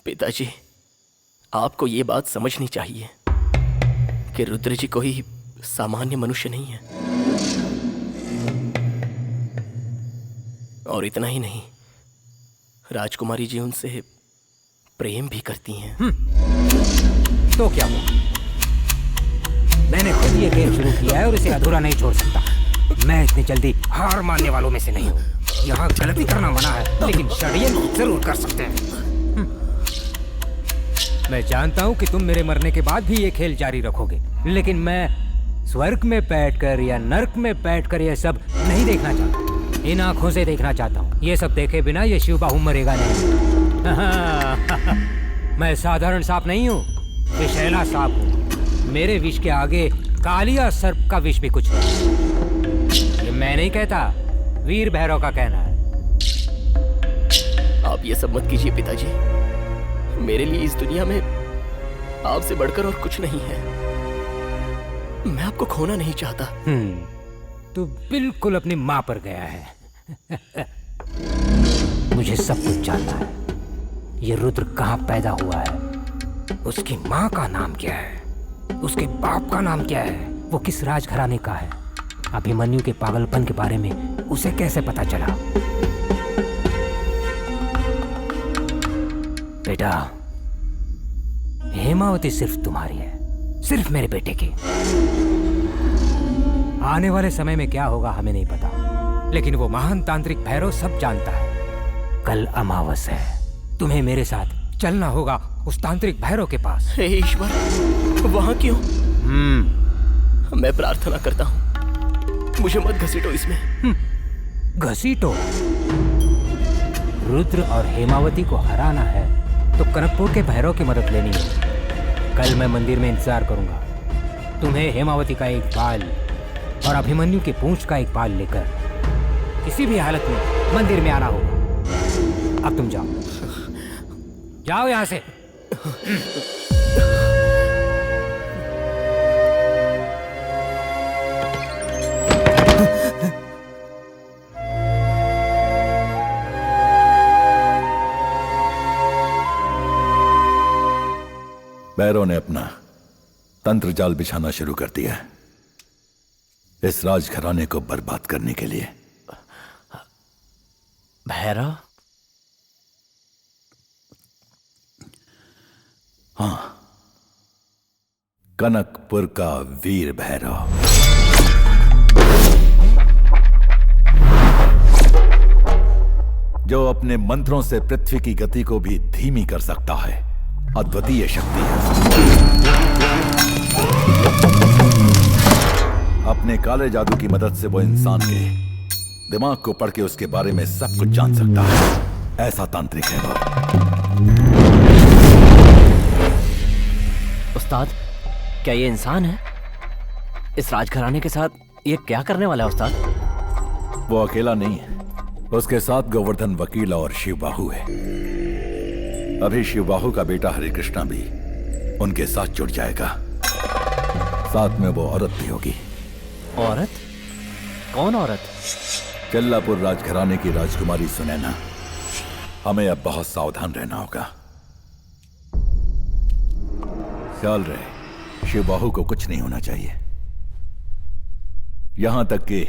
पिताजी, आपको ये बात समझनी चाहिए कि रुद्र जी कोई सामान्य मनुष्य नहीं है। और इतना ही नहीं, राजकुमारी जी उनसे प्रेम भी करती हैं। तो क्या हुआ? मैंने खुद ये खेल शुरू किया है और इसे अधूरा नहीं छोड़ सकता। मैं इतनी जल्दी हार मानने वालों में से नहीं हूँ। यहाँ गलती करना मना है, लेकिन षड्यंत्र जरूर कर सकते हैं। मैं जानता हूँ कि तुम मेरे मरने के बाद भी ये खेल जारी रखोगे, लेकिन मैं स्वर्ग में बैठकर या नर्क में बैठकर ये सब नहीं देखना चाहता। इन आंखों से देखना चाहता हूँ। ये सब देखे बिना ये शिवबाहु मरेगा नहीं। मैं साधारण सांप नहीं हूँ, विषैला सांप हूँ। मेरे विष के आगे कालिया सर्प का विष भी कुछ नहीं। ये मैं नहीं कहता, वीर भैरव का कहना है। आप ये सब मत कीजिए पिताजी। मेरे लिए इस दुनिया में आपसे बढ़कर और कुछ नहीं है। मैं आपको खोना नहीं चाहता। तू बिल्कुल अपनी माँ पर गया है। मुझे सब कुछ जानना है। ये रुद्र कहाँ पैदा हुआ है, उसकी माँ का नाम क्या है, उसके बाप का नाम क्या है, वो किस राजघराने का है, अभिमन्यु के पागलपन के बारे में उसे कैसे पता चला। बेटा, हेमावती सिर्फ तुम्हारी है, सिर्फ मेरे बेटे की। आने वाले समय में क्या होगा हमें नहीं पता, लेकिन वो महान तांत्रिक भैरव सब जानता है। कल अमावस है, तुम्हें मेरे साथ चलना होगा उस तांत्रिक भैरव के पास। हे ईश्वर, वहां क्यों? मैं प्रार्थना करता हूँ, मुझे मत घसीटो इसमें। घसीटो? रुद्र और हेमावती को हराना है तो कनकपुर के भैरव की मदद लेनी है। कल मैं मंदिर में इंतजार करूंगा। तुम्हें हेमावती का एक बाल और अभिमन्यु की पूंछ का एक बाल लेकर किसी भी हालत में मंदिर में आना होगा। अब तुम जाओ, जाओ यहां से। भैरव ने अपना तंत्र जाल बिछाना शुरू कर दिया इस राजघराने को बर्बाद करने के लिए। भैरव? हाँ, कनकपुर का वीर भैरव। जो अपने मंत्रों से पृथ्वी की गति को भी धीमी कर सकता है। अद्वितीय शक्ति है। अपने काले जादू की मदद से वो इंसान के दिमाग को पढ़ के उसके बारे में सब कुछ जान सकता है। ऐसा तांत्रिक है वो। उस्ताद, क्या ये इंसान है? इस राजघराने के साथ ये क्या करने वाला है उस्ताद? वो अकेला नहीं है, उसके साथ गोवर्धन वकील और शिवबाहु है। अभी शिवबाहु का बेटा हरे कृष्णा भी उनके साथ जुड़ जाएगा। साथ में वो औरत भी होगी। औरत? कौन औरत? चल्लापुर राजघराने की राजकुमारी सुनैना। हमें अब बहुत सावधान रहना होगा। ख्याल रहे, शिवबाहु को कुछ नहीं होना चाहिए, यहां तक कि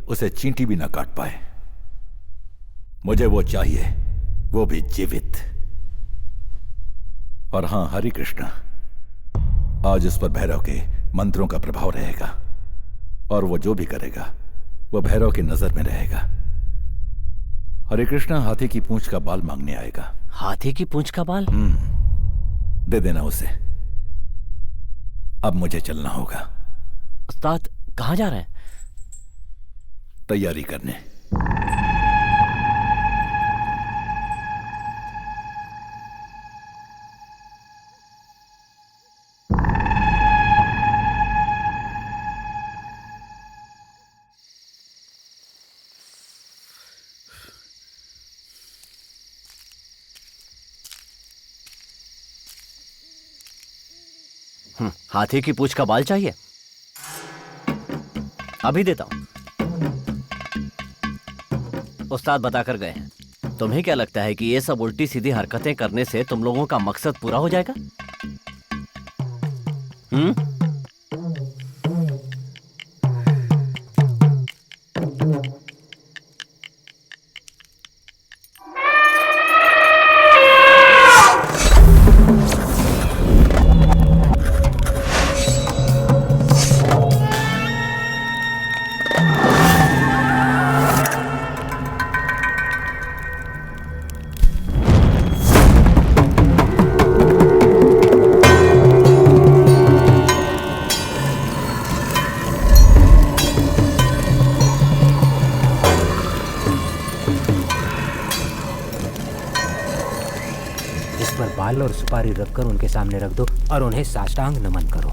उसे चींटी भी ना काट पाए। मुझे वो चाहिए, वो भी जीवित। और हां, हरि कृष्णा, आज उस पर भैरव के मंत्रों का प्रभाव रहेगा और वो जो भी करेगा वो भैरव की नजर में रहेगा। हरे कृष्णा हाथी की पूंछ का बाल मांगने आएगा। हाथी की पूंछ का बाल? दे देना उसे। अब मुझे चलना होगा। उस्ताद, कहां जा रहे हैं? तैयारी करने। हाथी की पूंछ का बाल चाहिए? अभी देता हूं। उस्ताद बताकर गए हैं। तुम्हें क्या लगता है कि ये सब उल्टी सीधी हरकतें करने से तुम लोगों का मकसद पूरा हो जाएगा? इस पर बाल और सुपारी रखकर उनके सामने रख दो और उन्हें साष्टांग नमन करो।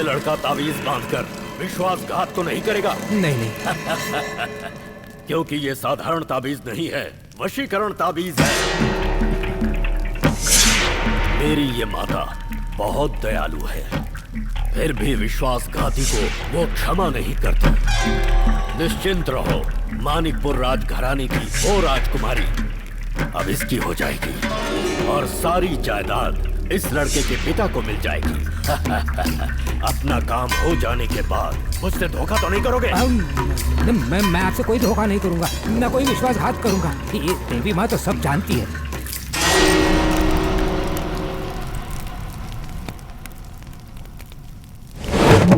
लड़का तावीज बांधकर विश्वासघात तो नहीं करेगा? नहीं नहीं। क्योंकि ये साधारण ताबीज नहीं है, वशीकरण ताबीज है। मेरी ये माता बहुत दयालु है, फिर भी विश्वासघाती को वो क्षमा नहीं करती। निश्चिंत रहो, मानिकपुर राजघराने की वो राजकुमारी अब इसकी हो जाएगी और सारी जायदाद इस लड़के के पिता को मिल जाएगी। अपना काम हो जाने के बाद मुझसे धोखा तो नहीं करोगे? मैं आपसे कोई धोखा नहीं करूंगा, न कोई विश्वासघात करूंगा। ये देवी माँ तो सब जानती है।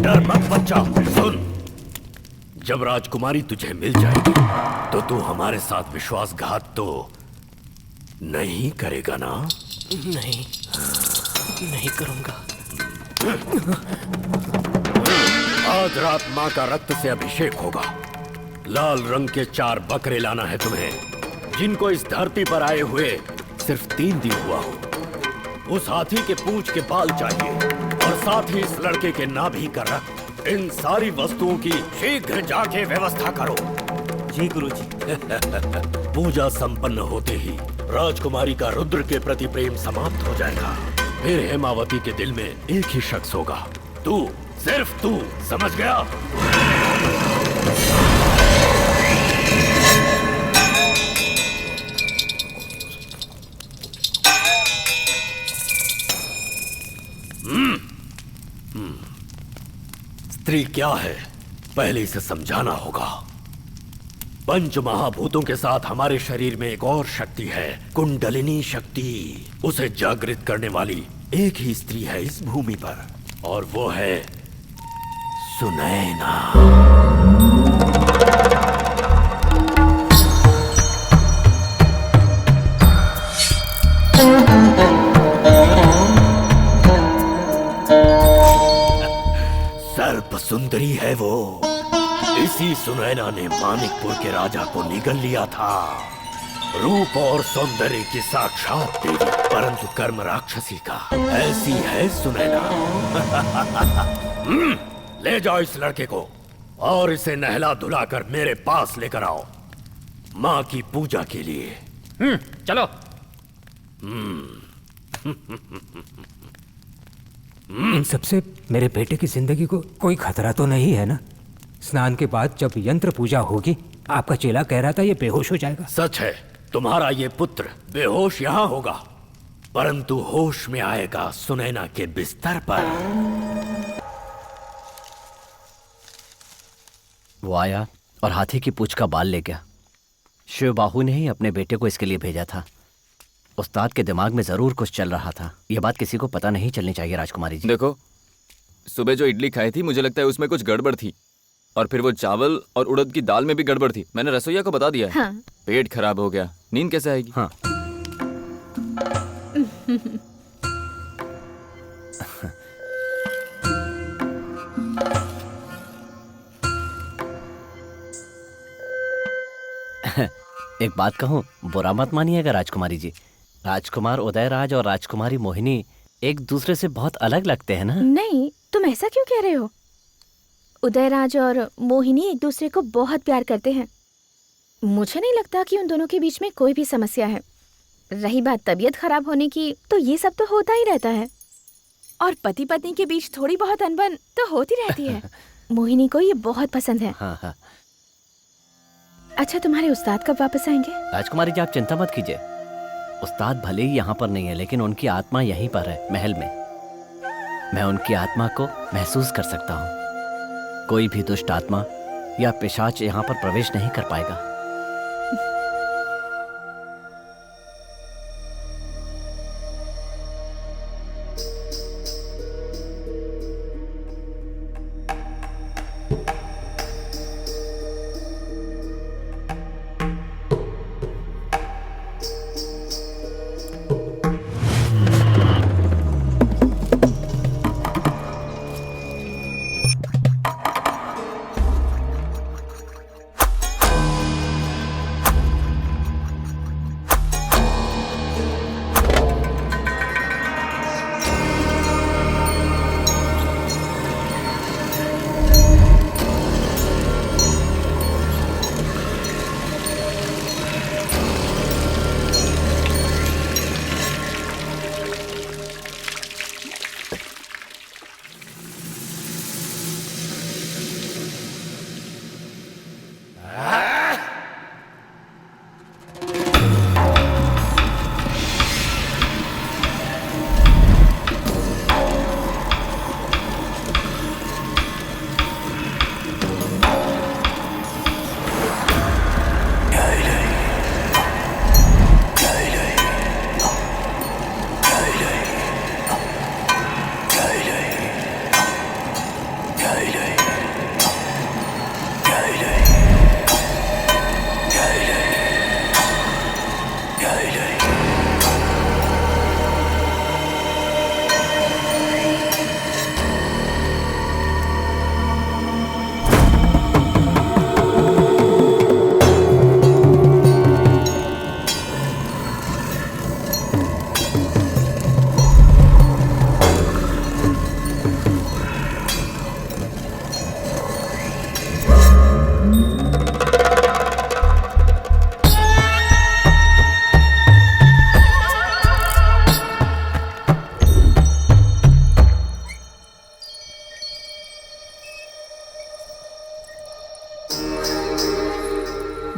डर मत बच्चा, सुन। जब राजकुमारी तुझे मिल जाएगी तो तू हमारे साथ विश्वासघात तो नहीं करेगा ना? नहीं, नहीं करूंगा। आज रात माँ का रक्त से अभिषेक होगा। लाल रंग के 4 बकरे लाना है तुम्हें, जिनको इस धरती पर आए हुए सिर्फ 3 दिन हुआ हो। उस हाथी के पूंछ के बाल चाहिए और साथ ही इस लड़के के नाभि का रक्त। इन सारी वस्तुओं की शीघ्र जाके व्यवस्था करो। जी गुरुजी। पूजा संपन्न होते ही राजकुमारी का रुद्र के प्रति प्रेम समाप्त हो जाएगा। फिर हेमावती के दिल में एक ही शख्स होगा, तू, सिर्फ तू। समझ गया? स्त्री क्या है, पहले इसे समझाना होगा। पंच महाभूतों के साथ हमारे शरीर में एक और शक्ति है, कुंडलिनी शक्ति। उसे जागृत करने वाली एक ही स्त्री है इस भूमि पर, और वो है सुनैना। सर्प सुंदरी है वो। इसी सुनैना ने मानिकपुर के राजा को निगल लिया था। रूप और सौंदर्य की साक्षात देवी, परंतु कर्म राक्षसी का। ऐसी है सुनैना। ले जाओ इस लड़के को और इसे नहला धुलाकर मेरे पास लेकर आओ, माँ की पूजा के लिए। चलो। इन सबसे मेरे बेटे की जिंदगी को कोई खतरा तो नहीं है ना? स्नान के बाद जब यंत्र पूजा होगी, आपका चेला कह रहा था ये बेहोश हो जाएगा। सच है, तुम्हारा ये पुत्र बेहोश यहाँ होगा, परंतु होश में आएगा सुनैना के बिस्तर पर। वो आया और हाथी की पूंछ का बाल ले गया। शिवबाहु ने ही अपने बेटे को इसके लिए भेजा था। उस्ताद के दिमाग में जरूर कुछ चल रहा था। यह बात किसी को पता नहीं चलनी चाहिए राजकुमारी जी। देखो, सुबह जो इडली खाई थी मुझे लगता है उसमें कुछ गड़बड़ थी। और फिर वो चावल और उड़द की दाल में भी गड़बड़ थी। मैंने रसोइया को बता दिया है। हाँ। पेट खराब हो गया, नींद कैसे आएगी? हाँ। एक बात कहूँ, बुरा मत मानिएगा राजकुमारी जी। राजकुमार उदयराज और राजकुमारी मोहिनी एक दूसरे से बहुत अलग लगते हैं ना? नहीं, तुम ऐसा क्यों कह रहे हो? उदयराज और मोहिनी एक दूसरे को बहुत प्यार करते हैं। मुझे नहीं लगता कि उन दोनों के बीच में कोई भी समस्या है। रही बात तबीयत खराब होने की, तो ये सब तो होता ही रहता है। और पति पत्नी के बीच थोड़ी बहुत अनबन तो होती रहती है। मोहिनी को ये बहुत पसंद है। हाँ हाँ। अच्छा, तुम्हारे उस्ताद कब वापस आएंगे? राजकुमारी जी, आप चिंता मत कीजिए। उस्ताद भले ही यहाँ पर नहीं है, लेकिन उनकी आत्मा यहीं पर है, महल में। मैं उनकी आत्मा को महसूस कर सकता हूँ। कोई भी दुष्ट आत्मा या पिशाच यहाँ पर प्रवेश नहीं कर पाएगा।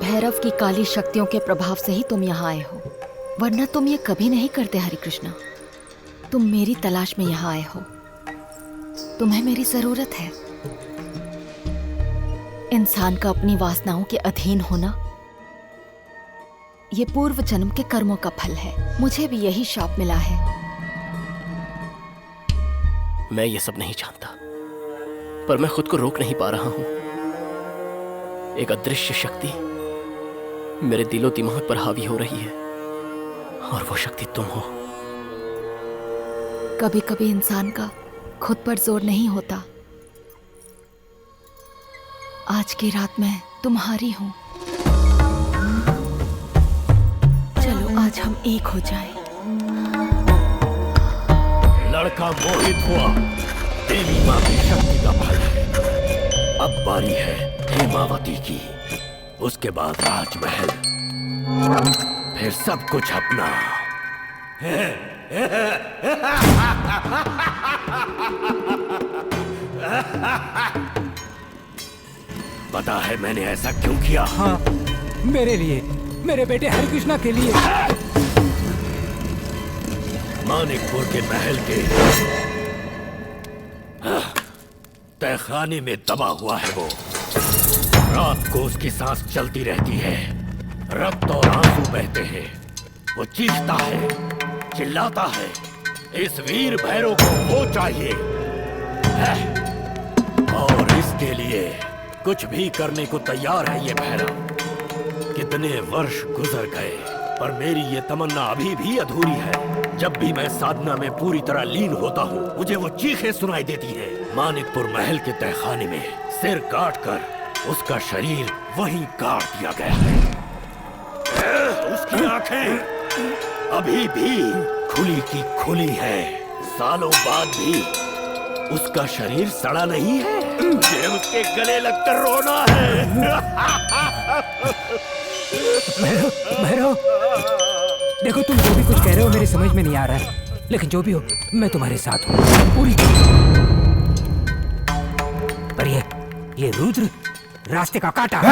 भैरव की काली शक्तियों के प्रभाव से ही तुम यहाँ आए हो, वरना तुम ये कभी नहीं करते। हरे कृष्णा, तुम मेरी तलाश में यहाँ आए हो। तुम्हें मेरी जरूरत है। इंसान का अपनी वासनाओं के अधीन होना ये पूर्व जन्म के कर्मों का फल है। मुझे भी यही शाप मिला है। मैं ये सब नहीं जानता, पर मैं खुद को रोक नहीं पा रहा हूं। एक अदृश्य शक्ति मेरे दिलो दिमाग पर हावी हो रही है, और वो शक्ति तुम हो। कभी कभी इंसान का खुद पर जोर नहीं होता। आज की रात मैं तुम्हारी हूं। चलो आज हम एक हो जाएं। लड़का मोहित हुआ, देवी मां की शक्ति का फल है। अब बारी है हेमावती की, उसके बाद राजमहल, फिर सब कुछ अपना। पता है मैंने ऐसा क्यों किया? हाँ, मेरे लिए, मेरे बेटे हरिकृष्णा के लिए। मानिकपुर के महल के तहखाने में दबा हुआ है वो। रात को उसकी सांस चलती रहती है, रक्त और आंसू बहते हैं। वो चीखता है, चिल्लाता है। इस वीर भैरव को वो चाहिए है। और इसके लिए कुछ भी करने को तैयार है ये भैरव। कितने वर्ष गुजर गए पर मेरी ये तमन्ना अभी भी अधूरी है। जब भी मैं साधना में पूरी तरह लीन होता हूँ मुझे वो चीखें सुनाई देती है। मानिकपुर महल के तहखाने में सिर काट कर उसका शरीर वहीं काट दिया गया है। उसकी आंखें अभी भी खुली की खुली है। सालों बाद भी उसका शरीर सड़ा नहीं है। मुझे उसके गले लगकर रोना है। भैरव, देखो तुम जो भी कुछ कह रहे हो मेरी समझ में नहीं आ रहा है, लेकिन जो भी हो मैं तुम्हारे साथ हूँ पूरी। पर ये रुद्र रास्ते का कांटा।